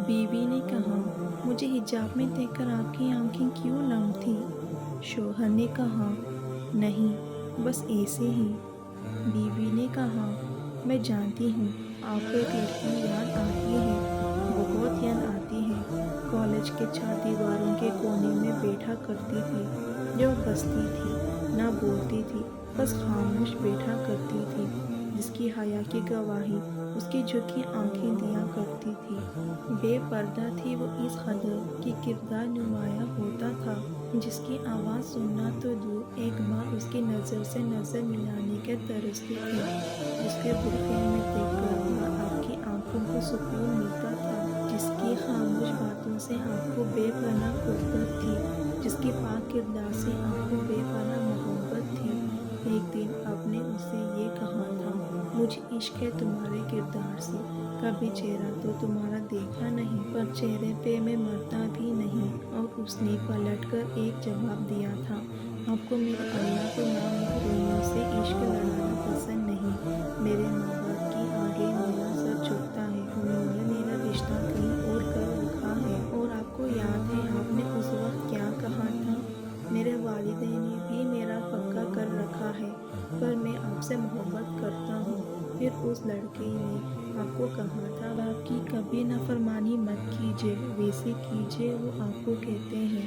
بیوی نے کہا، مجھے حجاب میں دیکھ کر آپ کی آنکھیں کیوں نم تھیں؟ شوہر نے کہا، نہیں، بس ایسے ہی۔ بیوی نے کہا، میں جانتی ہوں آپ کو ایک لڑکی یاد آتی ہے، بہت یاد آتی ہے۔ کالج کے 4 دیواروں کے کونے میں بیٹھا کرتی تھی، جو بستی تھی، نہ بولتی تھی، بس خاموش بیٹھا کرتی تھی، جس کی حیا کی گواہی اس کی جھکی آنکھیں دیا کرتی تھی۔ بے پردہ تھی وہ اس قدر کہ کردار نمایاں ہوتا تھا، جس کی آواز سننا تو دور، ایک بار اس کی نظر سے نظر ملانے کے ترستی تھی، جس کے برقعے میں دیکھ کر وہاں آپ کی آنکھوں کو سکون ملتا تھا، جس کی خاموش باتوں سے آپ کو بے پناہ قربت تھی، جس کے پاک کردار سے آپ کو بے پناہ محبت تھی۔ ایک دن آپ نے اسے یہ کہا تھا، مجھے عشق ہے تمہارے کردار سے، کبھی چہرہ تو تمہارا دیکھا نہیں، پر چہرے پہ میں مرتا بھی نہیں۔ اور اس نے پلٹ کر ایک جواب دیا تھا، آپ کو میرے اللہ کو نامحرموں سے عشق لڑانا پسند نہیں۔ میرے ماں باپ کے آگے میرا سر جھکتا ہے، انہوں نے میرا رشتہ کہیں اور کر رکھا ہے۔ اور آپ کو یاد ہے آپ نے اس وقت کیا کہا تھا؟ میرے والدین نے بھی میرا پکا کر رکھا ہے، پر میں آپ سے محبت کرتا ہوں۔ پھر اس لڑکے نے آپ کو کہا تھا، باپ کی کبھی نافرمانی مت کیجیے، ویسے کیجیے وہ آپ کو کہتے ہیں۔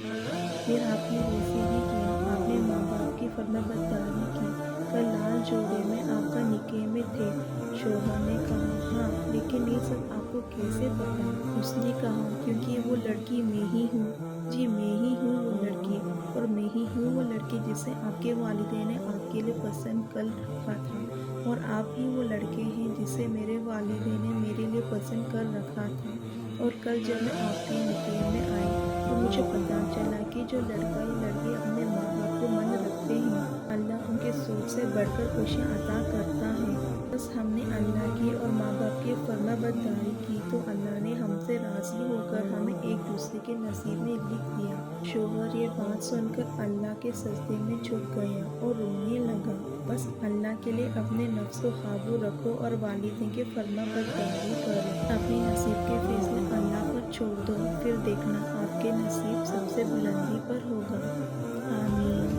پھر آپ نے ویسے ہی کیا، آپ نے ماں باپ کی فرمانبرداری کی۔ کل لال جوڑے میں آپ کا نکاح میں تھے۔ شوہر نے کہا، ہاں، لیکن یہ سب آپ کو کیسے پتا؟ اس نے کہا، کیونکہ وہ لڑکی میں ہی ہوں۔ جی، میں ہی ہوں وہ لڑکی، اور میں ہی ہوں وہ لڑکی جسے آپ کے والدین نے آپ کے لیے پسند کر رکھا تھا، اور آپ ہی وہ لڑکے ہیں جسے میرے والدین نے میرے لیے پسند کر رکھا تھا۔ اور کل جب میں آپ کے نکاح میں آئی تو مجھے پتا چلا کہ جو لڑکا یا لڑکی اپنے ماں باپ کو من رکھتے ہیں، اللہ ان کے سوچ سے بڑھ کر خوشیاں عطا کرتا ہے۔ بس ہم نے اللہ کی اور ماں باپ کی فرمانبرداری کی تو اللہ نے ہم سے راضی ہو کر ہمیں ایک دوسرے کے نصیب میں لکھ دیا۔ شوہر یہ بات سن کر اللہ کے سجدے میں جھک گیا اور رونے لگا۔ بس اللہ کے لیے اپنے نفس کو قابو رکھو اور والدین کی فرمانبرداری کرو۔ اپنے نصیب کے فیصلے اللہ پر چھوڑ دو، پھر دیکھنا آپ کے نصیب سب سے بلندی پر ہوگا۔ آمین۔